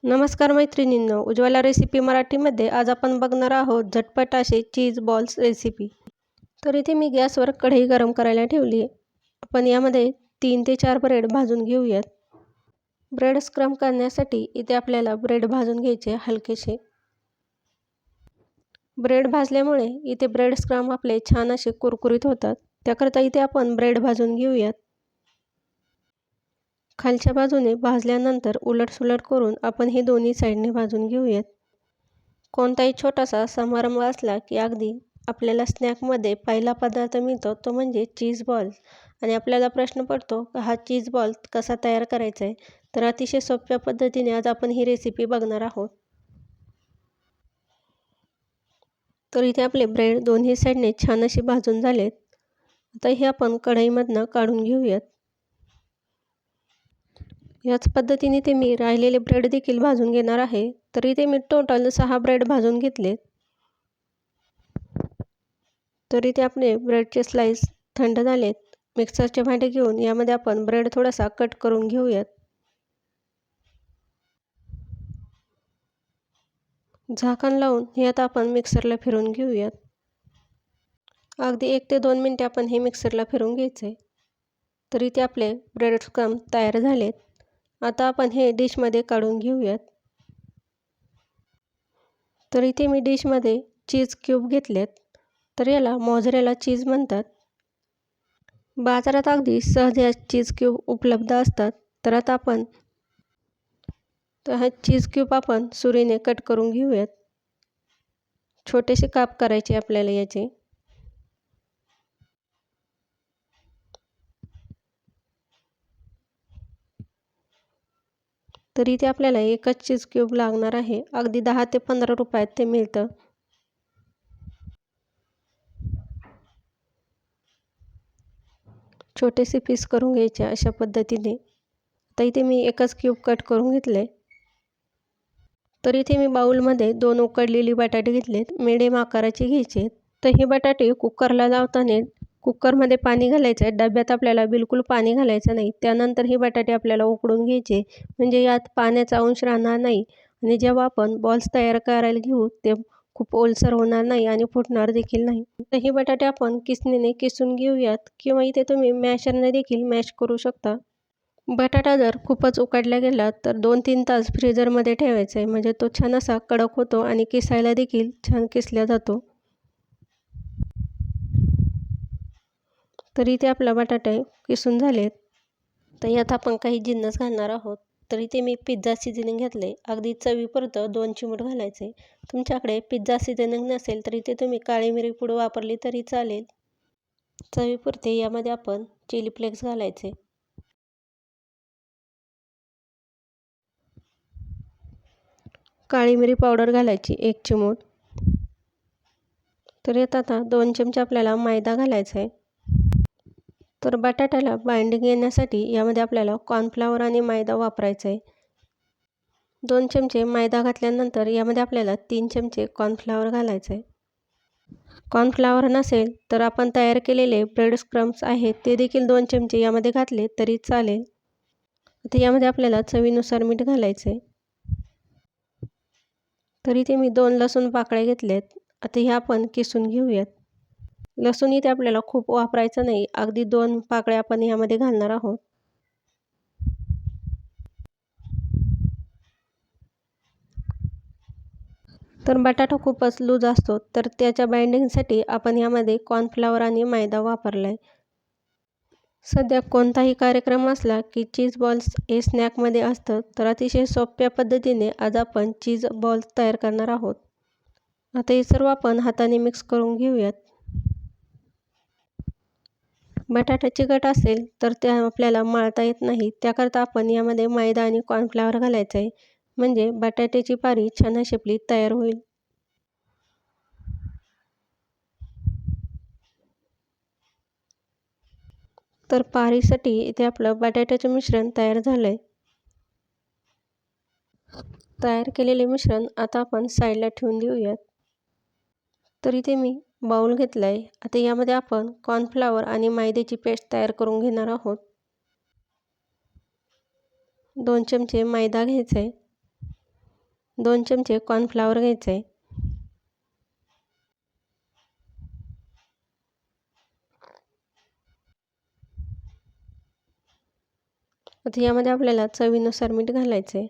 नमस्कार मैत्रिणींनो, उज्ज्वला रेसिपी मराठीमध्ये आज आपण बघणार आहोत झटपट असे चीज बॉल्स रेसिपी। तर इथे मी गॅसवर कढई गरम करायला ठेवली आहे। आपण यामध्ये 3 ते 4 ब्रेड भाजून घेऊयात। ब्रेड स्क्रम्ब करण्यासाठी इथे आपल्याला ब्रेड भाजून घ्यायचे हलकेसे। ब्रेड भाजल्यामुळे इथे ब्रेड स्क्रम्ब आपले छान असे कुरकुरीत होतात। त्याकरता इथे आपण ब्रेड भाजून घेऊयात। खालच्या बाजूने भाजल्यानंतर उलटसुलट करून आपण हे दोन्ही साईडने भाजून घेऊयात। कोणताही छोटासा समारंभ असला की अगदी आपल्याला स्नॅकमध्ये पहिला पदार्थ मिळतो तो म्हणजे चीज बॉल्स आणि आपल्याला प्रश्न पडतो की हा चीज बॉल कसा तयार करायचा आहे। तर अतिशय सोप्या पद्धतीने आज आपण ही रेसिपी बघणार आहोत। तर इथे आपले ब्रेड दोन्ही साईडने छान असे भाजून झालेत। आता हे आपण कढईमधनं काढून घेऊयात। याच पद्धतीने ते मी राहिलेले ब्रेड देखील भाजून घेणार आहे। तर इथे मी टोटल 6 ब्रेड भाजून घेतलेत। तर इथे आपले ब्रेडचे स्लाइस थंड झालेत। मिक्सरचे भांडे घेऊन यामध्ये आपण ब्रेड थोडासा कट करून घेऊयात। झाकण लावून हे आता आपण मिक्सरला फिरवून घेऊयात। अगदी 1 ते 2 मिनिटे आपण हे मिक्सरला फिरवून घ्यायचे। तर इथे आपले ब्रेड स्क्रम्ब तयार झालेत। आता आपण हे डिशमध्ये काढून घेऊयात। तर इथे मी डिशमध्ये चीज क्यूब घेतलेत। तर याला मोझरेला चीज म्हणतात। बाजारात अगदी सहज या चीज क्यूब उपलब्ध असतात। तर आता आपण हा चीज क्यूब आपण सुरीने कट करून घेऊयात। छोटेसे काप करायचे आपल्याला याचे। तर इथे आपल्याला एकच चीज क्यूब लागणार आहे। अगदी 10 ते 15 रुपयात ते मिळतं। छोटेसे पीस करून घ्यायचे अशा पद्धतीने। आता इथे मी एकच क्यूब कट करून घेतले। तर इथे मी बाउलमध्ये 2 उकडलेली बटाटे घेतलेत, मिडियम आकाराचे घ्यायचे। तर हे बटाटे कुकरला लावताना कुकरमध्ये पाणी घालायचं आहे। डब्यात आपल्याला बिलकुल पाणी घालायचं नाही। त्यानंतर हे बटाटे आपल्याला उकडून घ्यायचे, म्हणजे यात पाण्याचा अंश राहणार नाही आणि जेव्हा आपण बॉल्स तयार करायला घेऊ ते खूप ओलसर होणार नाही आणि फुटणार देखील नाही। तर हे बटाटे आपण किसणीने किसून घेऊयात किंवा इथे तुम्ही मॅशरने देखील मॅश करू शकता। बटाटा जर खूपच उकडला गेला तर 2-3 तास फ्रीजरमध्ये ठेवायचा आहे, म्हणजे तो छान असा कडक होतो आणि किसायला देखील छान किसला जातो। तर इथे आपला बटाटे किसून झालेत। तर यात आपण काही जिन्नस घालणार आहोत। तर इथे मी पिझ्झा सीझनिंग घेतले, अगदी चवीपुरतं 2 चिमूट घालायचे। तुमच्याकडे पिझ्झा सीझनिंग नसेल तर इथे तुम्ही काळी मिरी पूड वापरली तरी चालेल। चवीपुरते यामध्ये आपण चिली फ्लेक्स घालायचे। काळी मिरी पावडर घालायची 1 चिमूट। तर यात आता 2 चमचे आपल्याला मैदा घालायचा आहे। तर बटाट्याला बाइंडिंग येण्यासाठी यामध्ये आपल्याला कॉर्नफ्लॉवर आणि मैदा वापरायचा आहे। 2 चमचे मैदा घातल्यानंतर यामध्ये आपल्याला 3 चमचे कॉर्नफ्लॉवर घालायचं आहे। कॉर्नफ्लॉवर नसेल तर आपण तयार केलेले ब्रेड स्क्रम्ब्स आहेत ते देखील 2 चमचे यामध्ये घातले तरी चालेल। आता यामध्ये आपल्याला चवीनुसार मीठ घालायचं आहे। तर इथे मी 2 लसूण पाकळ्या घेतल्यात। आता ह्या आपण किसून घेऊयात। लसूण इथे आपल्याला खूप वापरायचं नाही, अगदी 2 पाकळ्या आपण यामध्ये घालणार आहोत। तर बटाटा खूपच लूज असतो, तर त्याच्या बाइंडिंगसाठी आपण यामध्ये कॉर्नफ्लॉवर आणि मैदा वापरला आहे। सध्या कोणताही कार्यक्रम असला की चीज बॉल्स हे स्नॅकमध्ये असतं। तर अतिशय सोप्या पद्धतीने आज आपण चीज बॉल्स तयार करणार आहोत। आता हे सर्व आपण हाताने मिक्स करून घेऊयात। बटाटा चिकट असेल तर ते आपल्याला मळता येत नाही, त्याकरता आपण यामध्ये मैदा आणि कॉर्नफ्लॉवर घालायचं आहे, म्हणजे बटाट्याची पारी छान अशी आपली तयार होईल। तर पारीसाठी इथे आपलं बटाट्याचं मिश्रण तयार झालं आहे। तयार केलेले मिश्रण आता आपण साईडला ठेवून देऊयात। तर इथे मी बाउल घेतला आहे। आता यामध्ये आपण कॉर्नफ्लॉवर आणि मैद्याची पेस्ट तयार करून घेणार आहोत। 2 चमचे मैदा घ्यायचा आहे। 2 चमचे कॉर्नफ्लॉवर घ्यायचं आहे. आता यामध्ये आपल्याला चवीनुसार मीठ घालायचं आहे.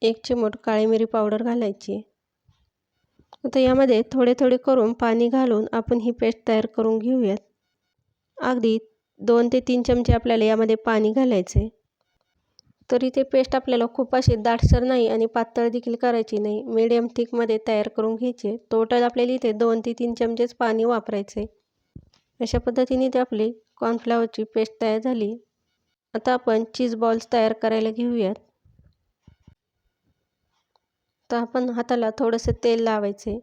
1 चिमूट काळी मिरी पावडर घालायची. आता यामध्ये थोडे थोडे करून पाणी घालून आपण ही पेस्ट तयार करून घेऊयात. अगदी 2 ते 3 चमचे आपल्याला यामध्ये पाणी घालायचं आहे. तरी ते पेस्ट आपल्याला खूप अशी दाटसर नाही आणि पातळ देखील करायची नाही, मीडियम थिकमध्ये तयार करून घ्यायची. टोटल आपल्याला इथे 2 ते 3 चमचेच पाणी वापरायचं आहे. अशा पद्धतीने ते आपली कॉर्नफ्लॉवरची पेस्ट तयार झाली. आता आपण चीज बॉल्स तयार करायला घेऊयात. तर आपण हाताला थोडंसं तेल लावायचे.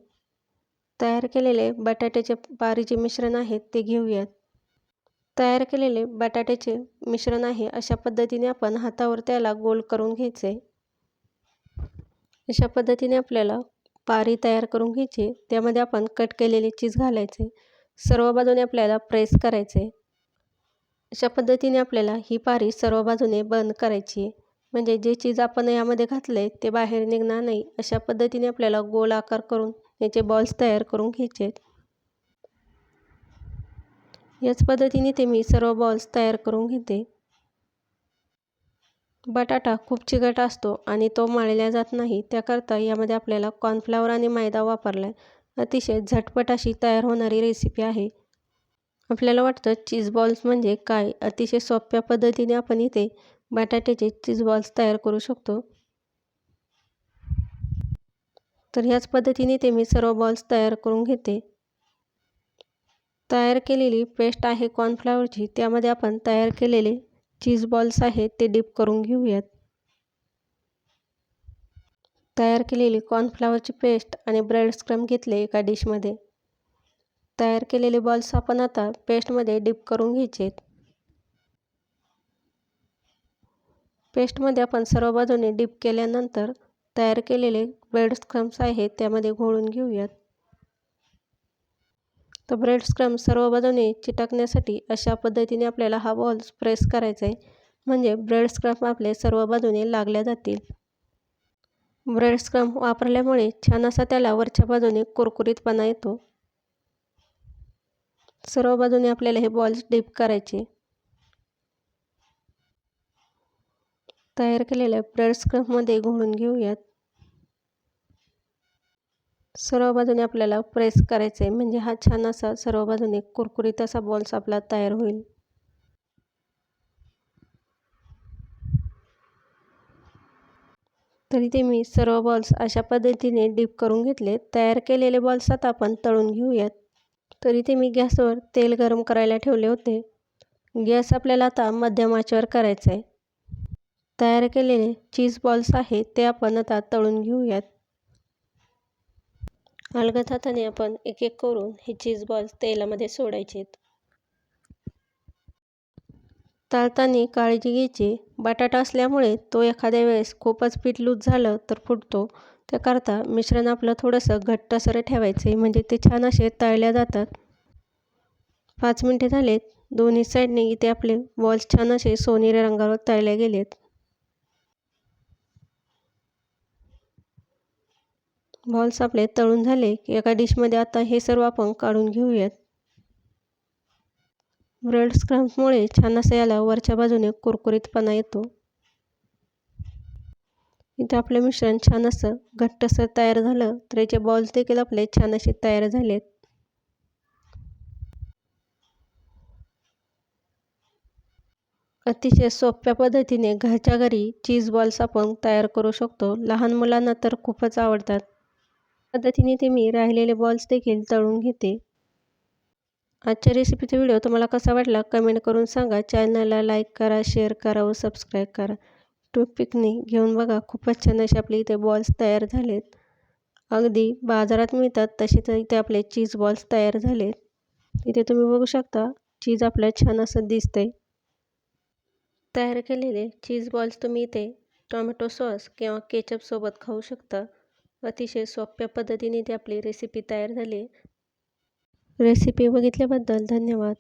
तयार केलेले बटाट्याचे पारीचे मिश्रण आहे ते घेऊयात. तयार केलेले बटाट्याचे मिश्रण आहे अशा पद्धतीने आपण हातावर त्याला गोल करून घ्यायचे. अशा पद्धतीने आपल्याला पारी तयार करून घ्यायची. त्यामध्ये आपण कट केलेले चीज घालायचे. सर्व बाजूने आपल्याला प्रेस करायचे. अशा पद्धतीने आपल्याला ही पारी सर्व बाजूने बंद करायची, म्हणजे जे चीज आपण यामध्ये घातले ते बाहेर निघणार नाही. अशा पद्धतीने आपल्याला गोल आकार करून याचे बॉल्स तयार करून घ्यायचे. याच पद्धतीने ते मी सर्व बॉल्स तयार करून घेते. बटाटा खूप चिकट असतो आणि तो मळला जात नाही, त्याकरता यामध्ये आपल्याला कॉर्नफ्लॉवर आणि मैदा वापरला आहे. अतिशय झटपट अशी तयार होणारी रेसिपी आहे. आपल्याला वाटतं चीज बॉल्स म्हणजे काय, अतिशय सोप्या पद्धतीने आपण इथे बटाट्याचे चीज बॉल्स तयार करू शकतो. तर ह्याच पद्धतीने ते मी सर्व बॉल्स तयार करून घेते. तयार केलेली पेस्ट आहे कॉर्नफ्लॉवरची, त्यामध्ये आपण तयार केलेले चीज बॉल्स आहेत ते डिप करून घेऊयात. तयार केलेली कॉर्नफ्लॉवरची पेस्ट आणि ब्रेड क्रम्ब घेतले एका डिशमध्ये. तयार केलेले बॉल्स आपण आता पेस्टमध्ये डिप करून घ्यायचे. पेस्टमध्ये आपण सर्व बाजूने डिप केल्यानंतर तयार केलेले ब्रेड क्रम्ब्स आहेत त्यामध्ये घोळून घेऊयात. तर ब्रेड क्रम्ब सर्व बाजूने चिटकण्यासाठी अशा पद्धतीने आपल्याला हा बॉल्स प्रेस करायचा आहे, म्हणजे ब्रेड क्रम्ब आपले सर्व बाजूने लागल्या जातील. ब्रेड क्रम्ब वापरल्यामुळे छान असा त्याला वरच्या बाजूने कुरकुरीतपणा येतो. सर्व बाजूने आपल्याला हे बॉल्स डिप करायचे. तयार केलेल्या ब्रेड क्रम्बमध्ये घोळून घेऊयात. सर्व बाजूने आपल्याला प्रेस करायचं आहे, म्हणजे हा छान असा सर्व बाजूने कुरकुरीत असा बॉल्स आपला तयार होईल. तरी ते मी सर्व बॉल्स अशा पद्धतीने डिप करून घेतले. तयार केलेले बॉल्स आता आपण तळून घेऊयात. तरी ते मी गॅसवर तेल गरम करायला ठेवले होते. गॅस आपल्याला आता मध्यम आचेवर करायचा आहे. तयार केलेले चीज बॉल्स आहेत ते आपण आता तळून घेऊयात. अलगद हाताने आपण एक एक करून हे चीज बॉल्स तेलामध्ये सोडायचे. तळताना काळजी घ्यायची. बटाटा असल्यामुळे तो एखाद्या वेळेस खूपच पीठ लूज झालं तर फुटतो. त्याकरता मिश्रण आपलं थोडंसं घट्टसर ठेवायचे, म्हणजे ते छान असे तळल्या जातात. 5 मिनिटे झालेत. दोन्ही साईडने इथे आपले बॉल्स छान असे सोनेरी रंगावर तळले गेलेत. बॉल्स आपले तळून झाले की एका डिशमध्ये आता हे सर्व आपण काढून घेऊयात. ब्रेड क्रम्बमुळे छान असं याला वरच्या बाजूने कुरकुरीतपणा येतो. इथे आपले मिश्रण छान असं घट्टसर तयार झालं तर याचे बॉल्स देखील आपले छान असे तयार झालेत. अतिशय सोप्या पद्धतीने घरच्या घरी चीज बॉल्स आपण तयार करू शकतो. लहान मुलांना तर खूपच आवडतात. पद्धतीने ते मी राहिलेले बॉल्स देखील तळून घेते. आजच्या रेसिपीचा व्हिडिओ तुम्हाला कसा वाटला कमेंट करून सांगा. चॅनलला लाईक करा, शेअर करा व सबस्क्राईब करा. टूथपिकने घेऊन बघा, खूपच छान असे आपले इथे बॉल्स तयार झालेत. अगदी बाजारात मिळतात तसे तर इथे आपले चीज बॉल्स तयार झालेत. इथे तुम्ही बघू शकता चीज आपलं छान असं दिसतंय. तयार केलेले चीज बॉल्स तुम्ही इथे टोमॅटो सॉस किंवा केचपसोबत खाऊ शकता. अतिशय सोप्या पद्धतीने इथे आपली रेसिपी तयार झाली. रेसिपी बघितल्याबद्दल धन्यवाद.